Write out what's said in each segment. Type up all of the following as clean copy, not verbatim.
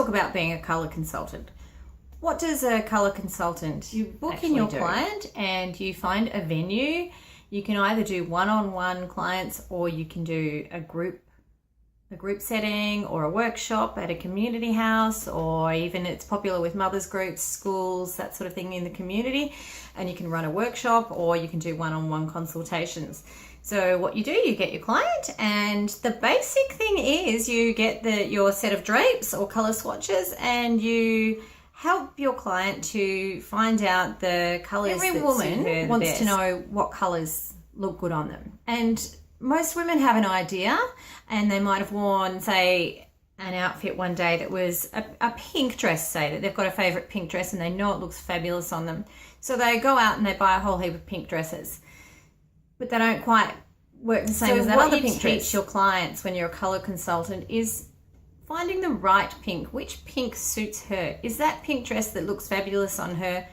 talk about being a colour consultant. What does a colour consultant You book actually in your do. client, and you find a venue. You can either do one-on-one clients, or you can do a group setting or a workshop at a community house, or even it's popular with mothers groups, schools, that sort of thing in the community. And you can run a workshop, or you can do one-on-one consultations. So what you do, you get your client, and the basic thing is you get your set of drapes or colour swatches, and you help your client to find out the colours. Every woman wants to know what colours look good on them. And most women have an idea, and they might have worn, say, an outfit one day that was a pink dress, say that they've got a favourite pink dress and they know it looks fabulous on them. So they go out and they buy a whole heap of pink dresses, but they don't quite work the same as that other pink dress. So what you teach your clients when you're a colour consultant is finding the right pink. Which pink suits her? Is that pink dress that looks fabulous on her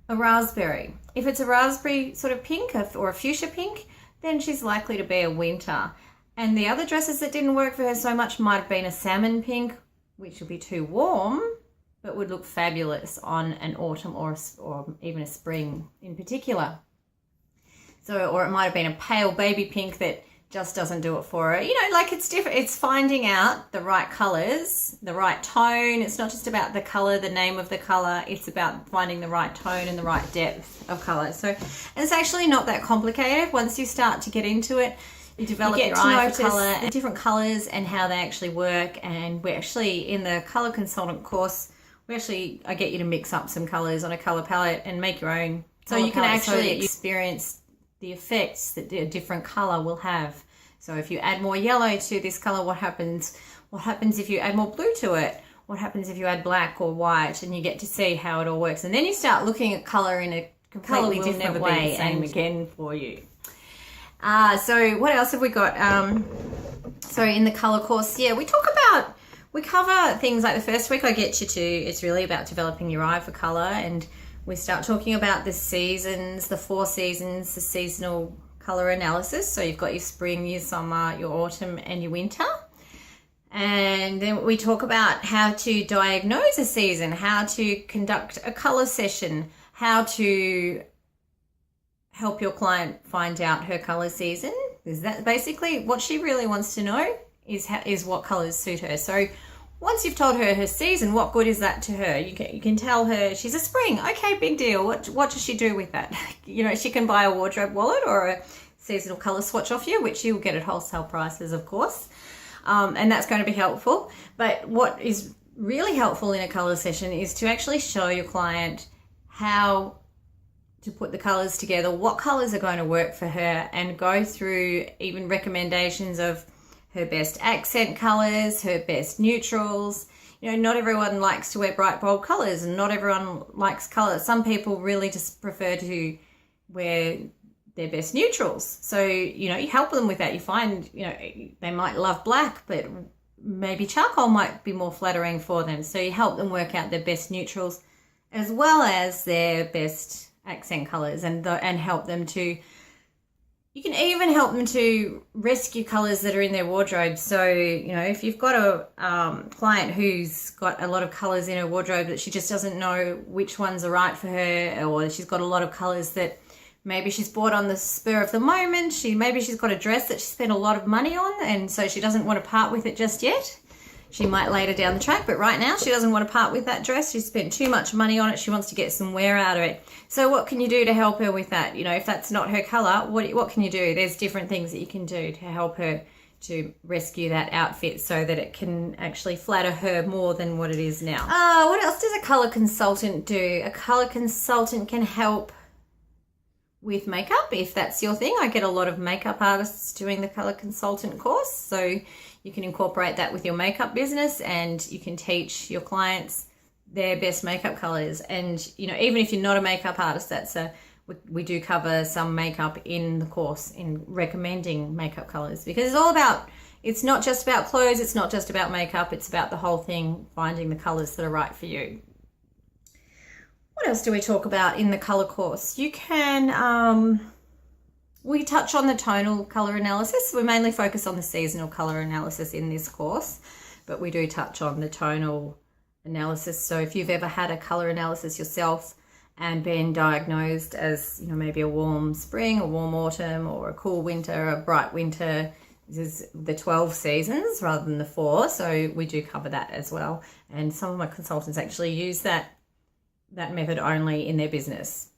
a raspberry? If it's a raspberry sort of pink or a fuchsia pink, then she's likely to be a winter. And the other dresses that didn't work for her so much might have been a salmon pink, which would be too warm, but would look fabulous on an autumn or even a spring in particular. So, or it might have been a pale baby pink that just doesn't do it for her. You know, like it's different. It's finding out the right colours, the right tone. It's not just about the colour, the name of the colour. It's about finding the right tone and the right depth of colour. So, and it's actually not that complicated. Once you start to get into it, you develop your eye for colour, the different colours and how they actually work. And we're actually, in the colour consultant course, I get you to mix up some colours on a colour palette and make your own. So you can actually experience the effects that a different colour will have. So if you add more yellow to this colour, what happens? What happens if you add more blue to it? What happens if you add black or white? And you get to see how it all works. And then you start looking at colour in a completely different way. And again for you. So what else have we got? So in the colour course, we cover things like the first week I get you to, it's really about developing your eye for colour, and we start talking about the seasons, the 4 seasons, the seasonal colour analysis. So you've got your spring, your summer, your autumn and your winter. And then we talk about how to diagnose a season, how to conduct a colour session, how to help your client find out her colour season. Is that basically what she really wants to know, is what colours suit her. So once you've told her season, what good is that to her? You can tell her she's a spring. Okay, big deal. What does she do with that? You know, she can buy a wardrobe wallet or a seasonal colour swatch off you, which you'll get at wholesale prices, of course. And that's going to be helpful. But what is really helpful in a colour session is to actually show your client how to put the colours together, what colours are going to work for her, and go through even recommendations of her best accent colours, her best neutrals. You know, not everyone likes to wear bright, bold colours, and not everyone likes colours. Some people really just prefer to wear their best neutrals. So, you know, you help them with that. You find, you know, they might love black, but maybe charcoal might be more flattering for them. So you help them work out their best neutrals as well as their best accent colours, and help them to, you can even help them to rescue colours that are in their wardrobe. So, you know, if you've got a client who's got a lot of colours in her wardrobe that she just doesn't know which ones are right for her, or she's got a lot of colours that maybe she's bought on the spur of the moment, maybe she's got a dress that she spent a lot of money on, and so she doesn't want to part with it just yet. She might later down the track, but right now she doesn't want to part with that dress. She spent too much money on it. She wants to get some wear out of it. So what can you do to help her with that? You know, if that's not her colour, what can you do? There's different things that you can do to help her to rescue that outfit so that it can actually flatter her more than what it is now. What else does a colour consultant do? A colour consultant can help with makeup, if that's your thing. I get a lot of makeup artists doing the colour consultant course, so you can incorporate that with your makeup business, and you can teach your clients their best makeup colours. And, you know, even if you're not a makeup artist, we do cover some makeup in the course in recommending makeup colours, because it's not just about clothes, it's not just about makeup, it's about the whole thing, finding the colours that are right for you. What else do we talk about in the colour course? You can, we touch on the tonal colour analysis. We mainly focus on the seasonal colour analysis in this course, but we do touch on the tonal analysis. So if you've ever had a color analysis yourself and been diagnosed as, maybe a warm spring, a warm autumn, or a cool winter, a bright winter, this is the 12 seasons rather than the 4. So we do cover that as well. And some of my consultants actually use that method only in their business.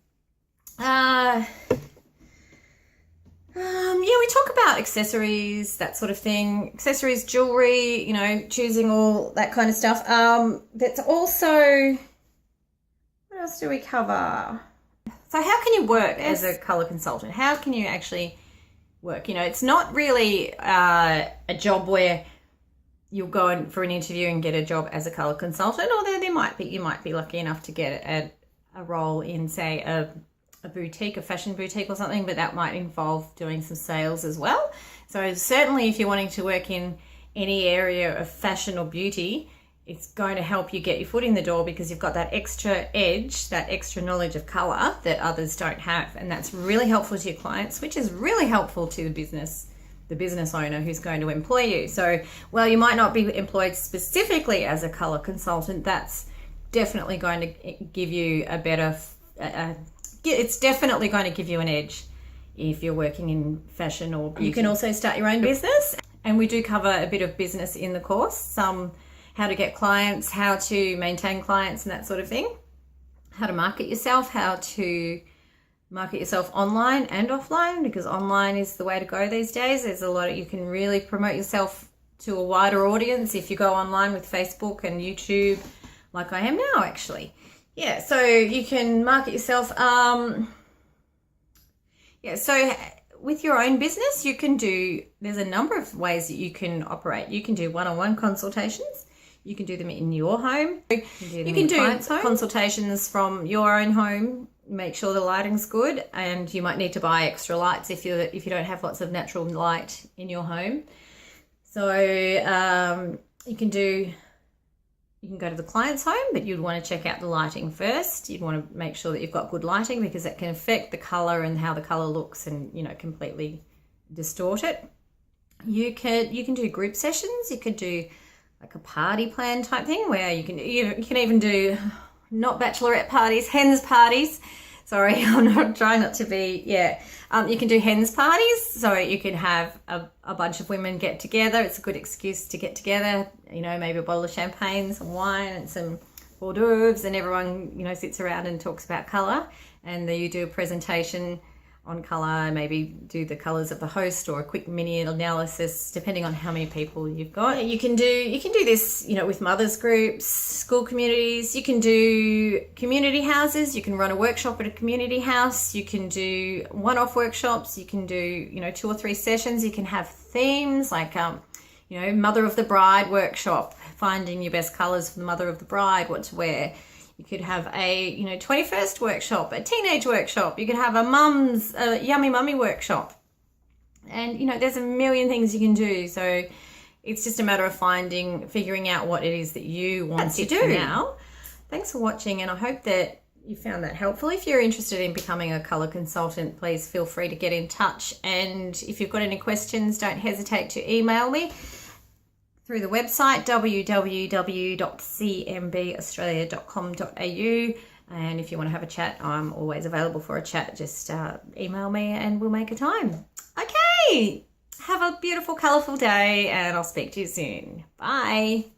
We talk about accessories, that sort of thing. Accessories, jewelry, choosing all that kind of stuff. That's also, what else do we cover? So how can you work as a colour consultant? How can you actually work? It's not really a job where you'll go in for an interview and get a job as a colour consultant, or you might be lucky enough to get a role in, say, a boutique, a fashion boutique or something, but that might involve doing some sales as well. So certainly if you're wanting to work in any area of fashion or beauty, it's going to help you get your foot in the door because you've got that extra edge, that extra knowledge of colour that others don't have. And that's really helpful to your clients, which is really helpful to the business owner who's going to employ you. So while you might not be employed specifically as a colour consultant, that's definitely going to give you a better it's definitely going to give you an edge if you're working in fashion or beauty. You can also start your own business, and we do cover a bit of business in the course, some how to get clients, how to maintain clients and that sort of thing, how to market yourself, how to market yourself online and offline, because online is the way to go these days. There's a lot you can really promote yourself to a wider audience if you go online with Facebook and YouTube, like I am now actually. Yeah, so you can market yourself. So with your own business, there's a number of ways that you can operate. You can do one-on-one consultations. You can do them in your home. You can do consultations from your own home. Make sure the lighting's good, and you might need to buy extra lights if you don't have lots of natural light in your home. So you can go to the client's home, but you'd want to check out the lighting first. You'd want to make sure that you've got good lighting because that can affect the colour and how the colour looks and, completely distort it. You can do group sessions. You could do like a party plan type thing where you can even do not bachelorette parties, hens parties. Sorry, I'm not trying not to be, you can do hens parties. So you can have a bunch of women get together. It's a good excuse to get together, maybe a bottle of champagne, some wine and some hors d'oeuvres, and everyone, sits around and talks about colour. And then you do a presentation on colour, maybe do the colours of the host or a quick mini analysis, depending on how many people you've got. You can do this, with mothers groups, school communities. You can do community houses. You can run a workshop at a community house. You can do one-off workshops. You can do, 2 or 3 sessions. You can have themes like, Mother of the Bride workshop, finding your best colours for the Mother of the Bride, what to wear. You could have a, 21st workshop, a teenage workshop. You could have a yummy mummy workshop. And, there's a million things you can do. So it's just a matter of figuring out what it is that you want to do now. Thanks for watching, and I hope that you found that helpful. If you're interested in becoming a colour consultant, please feel free to get in touch. And if you've got any questions, don't hesitate to email me through the website www.cmbaustralia.com.au, and if you want to have a chat, I'm always available for a chat. Just email me and we'll make a time. Okay, have a beautiful, colourful day, and I'll speak to you soon. Bye.